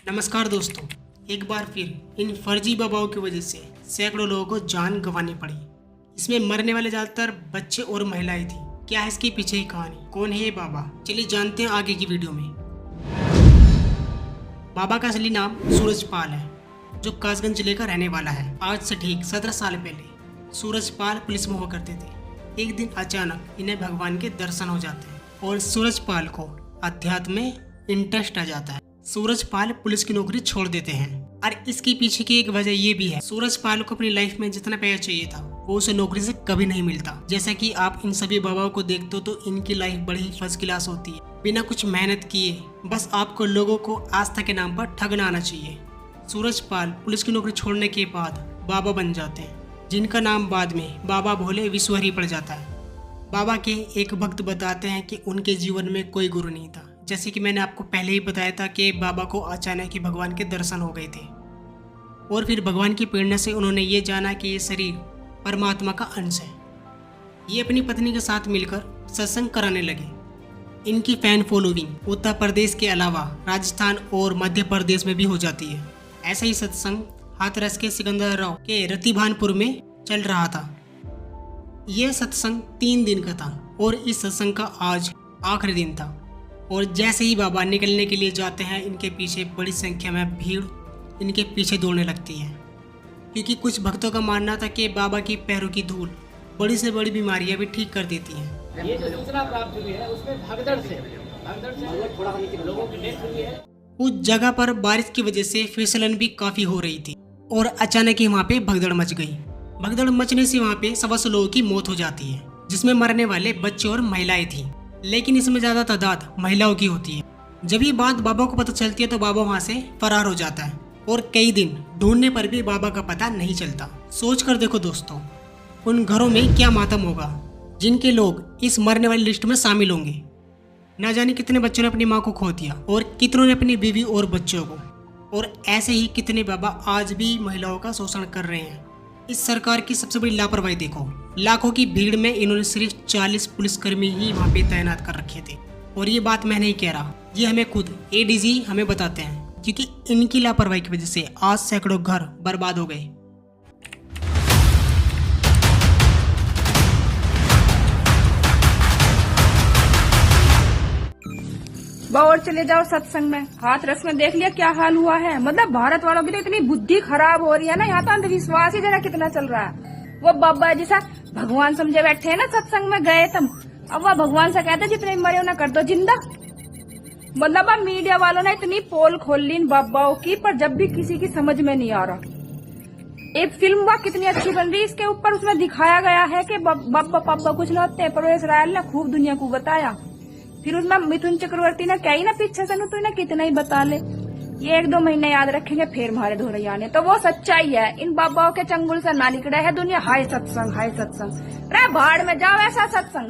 नमस्कार दोस्तों, एक बार फिर इन फर्जी बाबाओं की वजह से सैकड़ों लोगों को जान गंवानी पड़ी। इसमें मरने वाले ज्यादातर बच्चे और महिलाएं थी। क्या है इसके पीछे की कहानी? कौन है ये बाबा? चलिए जानते हैं आगे की वीडियो में। बाबा का असली नाम सूरजपाल है, जो कासगंज जिले का रहने वाला है। आज से ठीक 17 साल पहले सूरजपाल पुलिस में हुआ करते थे। एक दिन अचानक इन्हें भगवान के दर्शन हो जाते हैं और सूरजपाल को अध्यात्म में इंटरेस्ट आ जाता है। सूरजपाल पुलिस की नौकरी छोड़ देते हैं और इसके पीछे की एक वजह ये भी है, सूरजपाल को अपनी लाइफ में जितना पैसा चाहिए था वो उसे नौकरी से कभी नहीं मिलता। जैसा कि आप इन सभी बाबाओं को देखते हो तो इनकी लाइफ बड़ी ही फर्स्ट क्लास होती है, बिना कुछ मेहनत किए। बस आपको लोगों को आस्था के नाम पर ठगना आना चाहिए। सूरजपाल पुलिस की नौकरी छोड़ने के बाद बाबा बन जाते हैं, जिनका नाम बाद में बाबा भोले विश्वहरी पड़ जाता है। बाबा के एक भक्त बताते हैं कि उनके जीवन में कोई गुरु नहीं था। जैसे कि मैंने आपको पहले ही बताया था कि बाबा को अचानक ही भगवान के दर्शन हो गए थे और फिर भगवान की प्रेरणा से उन्होंने ये जाना कि ये शरीर परमात्मा का अंश है। ये अपनी पत्नी के साथ मिलकर सत्संग कराने लगे। इनकी फैन फॉलोइंग उत्तर प्रदेश के अलावा राजस्थान और मध्य प्रदेश में भी हो जाती है। ऐसा ही सत्संग हाथरस के सिकंदराव के रतिभानपुर में चल रहा था। यह सत्संग 3 दिन का था और इस सत्संग का आज आखिरी दिन था। और जैसे ही बाबा निकलने के लिए जाते हैं, इनके पीछे बड़ी संख्या में भीड़ इनके पीछे दौड़ने लगती है, क्योंकि कुछ भक्तों का मानना था कि बाबा की पैरों की धूल बड़ी से बड़ी बीमारियां भी ठीक कर देती हैं। ये जो सूचना प्राप्त हुई है उसमें भगदड़ से लोगों की डेथ हुई है। उस जगह पर बारिश की वजह से फिसलन भी काफी हो रही थी और अचानक ही वहाँ पे भगदड़ मच गई। भगदड़ मचने से वहाँ पे 125 लोगों की मौत हो जाती है, जिसमें मरने वाले बच्चे और महिलाएं थी, लेकिन इसमें ज्यादा तादाद महिलाओं की होती है। जब ये बात बाबा को पता चलती है तो बाबा वहाँ से फरार हो जाता है और कई दिन ढूंढने पर भी बाबा का पता नहीं चलता। सोच कर देखो दोस्तों, उन घरों में क्या मातम होगा जिनके लोग इस मरने वाली लिस्ट में शामिल होंगे। ना जाने कितने बच्चों ने अपनी माँ को खो दिया और कितनों ने अपनी बीवी और बच्चों को। और ऐसे ही कितने बाबा आज भी महिलाओं का शोषण कर रहे हैं। इस सरकार की सबसे बड़ी लापरवाही देखो, लाखों की भीड़ में इन्होंने सिर्फ 40 पुलिसकर्मी ही वहाँ पे तैनात कर रखे थे। और ये बात मैं नहीं कह रहा, ये हमें खुद एडीजी हमें बताते हैं, क्योंकि इनकी लापरवाही की वजह से आज सैकड़ों घर बर्बाद हो गए। और चले जाओ सत्संग में, हाथरस में देख लिया क्या हाल हुआ है। मतलब भारत वालों की तो इतनी बुद्धि खराब हो रही है ना, यहाँ तो अंधविश्वास ही जरा कितना चल रहा है। वो बाबा जैसा भगवान समझे बैठे हैं ना, सत्संग में गए तुम, अब वह भगवान से कहते जितने मरे ना कर दो जिंदा। मतलब अब मीडिया वालों ने इतनी पोल खोल ली इन बाबाओं की, पर जब भी किसी की समझ में नहीं आ रहा। एक फिल्म वह कितनी अच्छी बन रही, इसके ऊपर उसमें दिखाया गया है कि बाबा पापा कुछ न होते, परवेश रायल ने खूब दुनिया को बताया। फिर उसमें मिथुन चक्रवर्ती ने क्या ही ना पीछे से न तूने कितना ही बता ले। ये 1-2 महीने याद रखेंगे फिर हमारे धोरैया ने, तो वो सच्चाई है। इन बाबाओं के चंगुल से ना निकले है दुनिया। हाय सत्संग, हाय सत्संग, रे भाड़ में जाओ ऐसा सत्संग।